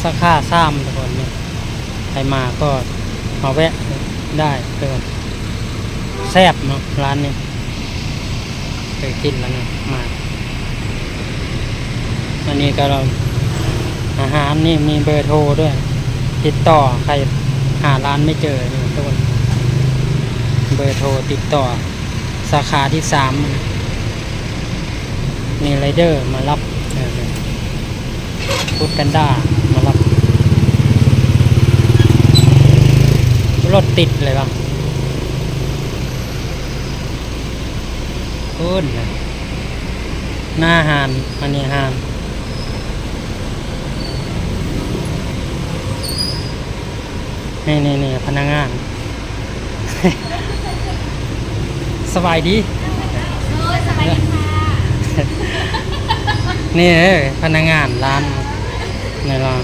สาขาซ้ำทุกคนนี่ใครมาก็มาแวะได้เพื่อนแซ่บเนาะร้านนี้เคยกินแล้วนะมาอันนี้ก็เราอาหารนี่มีเบอร์โทรด้วยติดต่อใครหาร้านไม่เจอนี่ทุกคนเบอร์โทรติดต่อสาขาที่3มีไรเดอร์มารับฟู้ดแพนด้ามารับรถติดเลยบ้างพูดนะหน้าหานอันนี้หานนี่พนักงาน สบายดีสบายดีค่ะ นี่พนักงานร้านนี่ล่ะ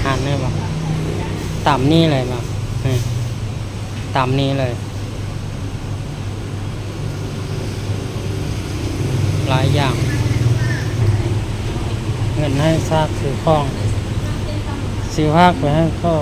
หานเนี่ยบ่ตามนี่เลยบ่นี่ตามนี้เลยหลายอย่างเงินให้ซากซื้อของซื้อภาคไปให้ก็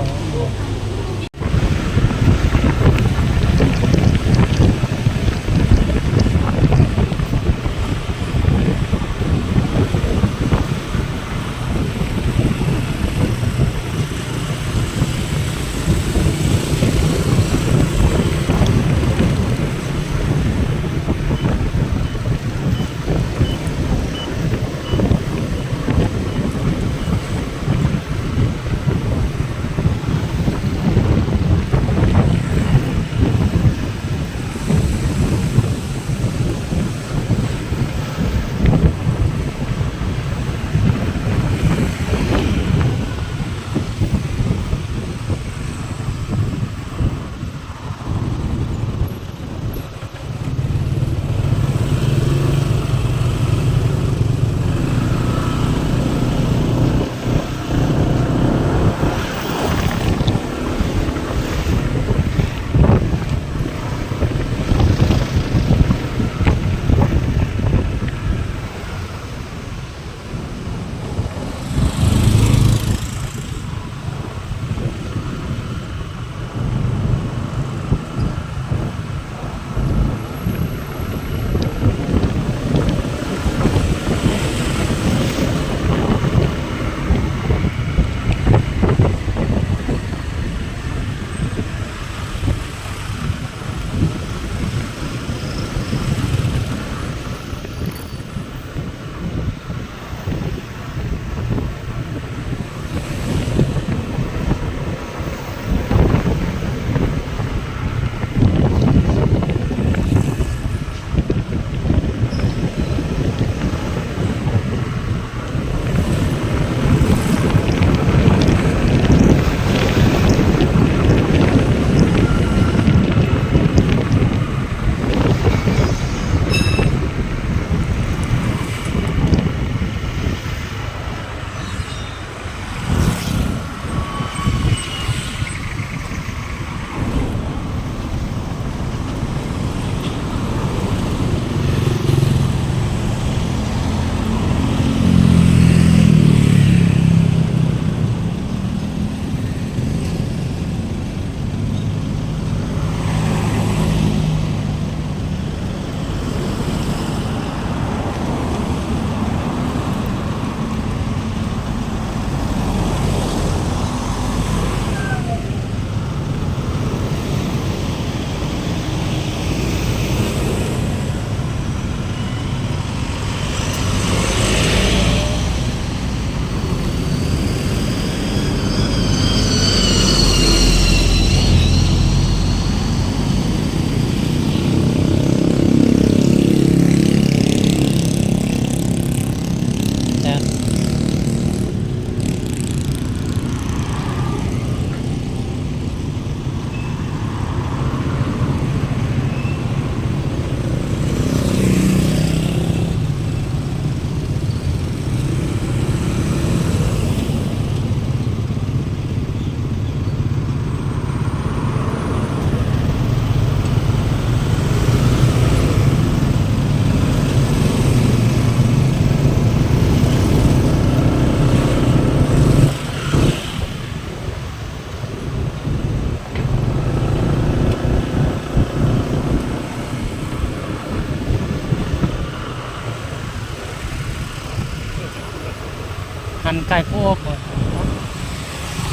านไก่พวก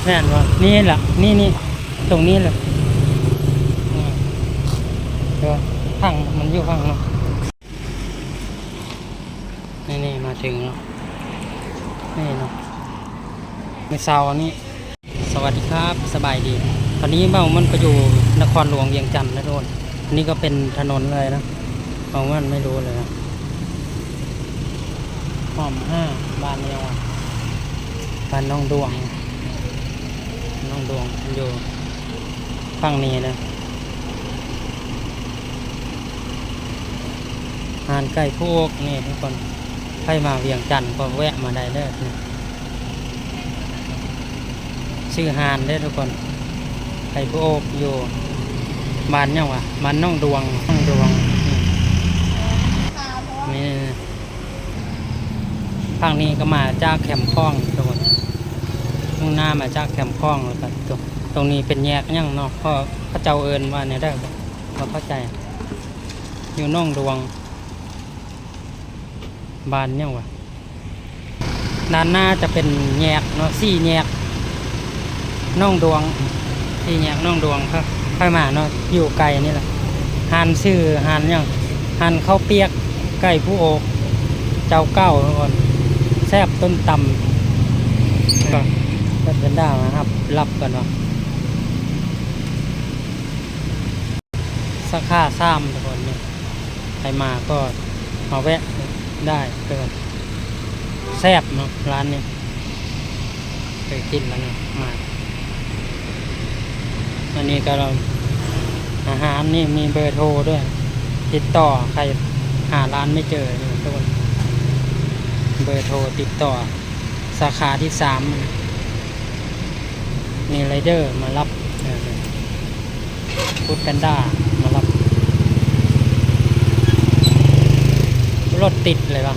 แน่นวะนี่แหละนี่ตรงนี้เลยเดี๋ยวพังมันอยู่พังเนาะนี่มาถึงแล้วนี่เนาะในเสาร์นี้สวัสดีครับสบายดีตอนนี้เบ้ามันไปอยู่นครหลวงเวียงจันทร์นะทุกคนนี่ก็เป็นถนนเลยนะเบ้ามันไม่รู้เลยนะหอม5บ้านยังวะบ้านน้องดวงอยู่ฝั่งนี้นะหานไก่พวกนี่ทุกคนใครมาเวียงจันทร์ก็แวะมาได้เด้อนะชื่อหานได้อทุกคนไก่พวกอยู่บ้านยังวะบ้านน้องดวงนี่ฝั่งนี้ก็มาจากแคมป์คลองทุกคนมุ่งหน้ามาจากแคมป์คลองแล้วกันตรงนี้เป็นแยกยังเนาะเพราะพระเจ้าเอิญว่าเนี่ยได้บ่เข้าใจอยู่น้องดวงบานเนี่ยวะด้านหน้าจะเป็นแยกเนาะ4แยกน้องดวง4แยกน้องดวงครับค่อยมาเนาะอยู่ไกลนี่แหละหานชื่อหานยังหานข้าวเปียกไก่ผู้โอกเจ้าเก้าทุกคนแซ่บต้นตำก็เป็นด้านะครับรับกันวะสักค่าซ้ำทุกคนนี่ใครมาก็มาแวะได้เกินแซ่บเนาะร้านนี้เคยกินแล้วเนี่ยมาอันนี้ก็เราอาหารนี่มีเบอร์โทรด้วยติดต่อใครหาร้านไม่เจอเนี่ยทุกคนเบอร์โทรติดต่อสาขาที่3มีไรเดอร์มารับฟู้ดแพนด้ามารับรถติดเลยป่ะ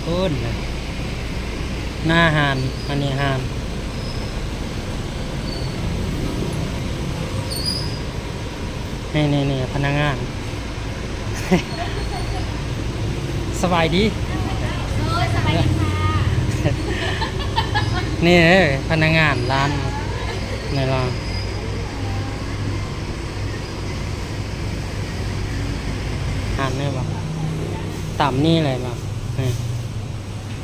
คุ้นเลยหน้าหานอันนี้หานนี่พนักงาน สบายดี สบายดีค่ะ นี่พนักงานร้านในร้านหานเนี่ยป่ะต่ำนี่เลยป่ะนี่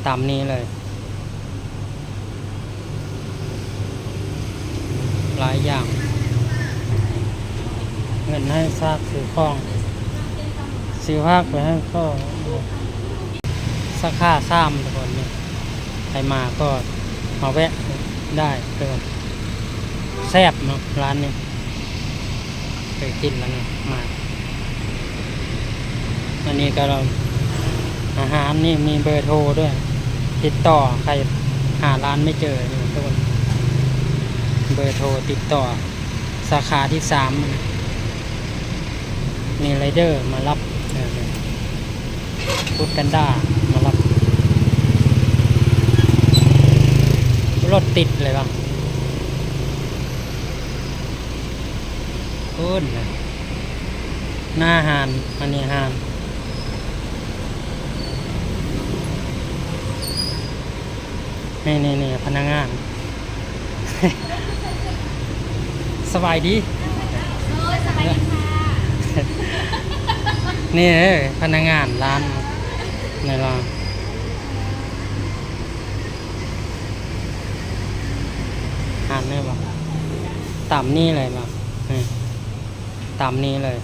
ต่ำนี้เลยหลายอย่างเงินให้ซากซื้อของซื้อภาคไปให้ก็สักค่าซ้ำทุกคนนี่ใครมาก็มาแวะได้เกินแซ่บเนาะร้านนี้เคยกินแล้วเนี่ยมาอันนี้ก็เราอาหารนี่มีเบอร์โทรด้วยติดต่อใครหาร้านไม่เจอเนี่ยทุกคนเบอร์โทรติดต่อสาขาที่3มีไรเดอร์มารับฟู้ดแพนด้ามารับรถติดเลยป่ะคุ้นเลยหน้าหานอันนี้หานนี่พนักงาน สบายดี สบายดีค่ะ นี่พนักงานร้านในร้านหานเนี่ยป่ะต่ำนี่เลยป่ะต่ำนี้เลย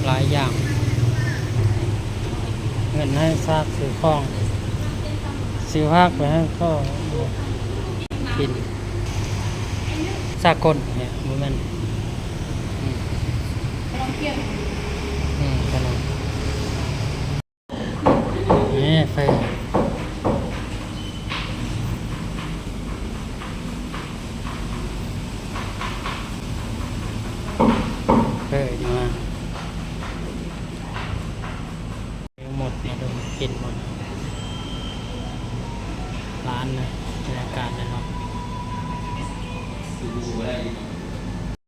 หลายอย่างเงินให้ซากซื้อของซื้อภาคไปให้ก็กินสากลเนี่ยโมเมนต์ขนมนี่ไฟมาหมดเนี่ยดูกินหมดร้านนะบรรยากาศเลยเนาะ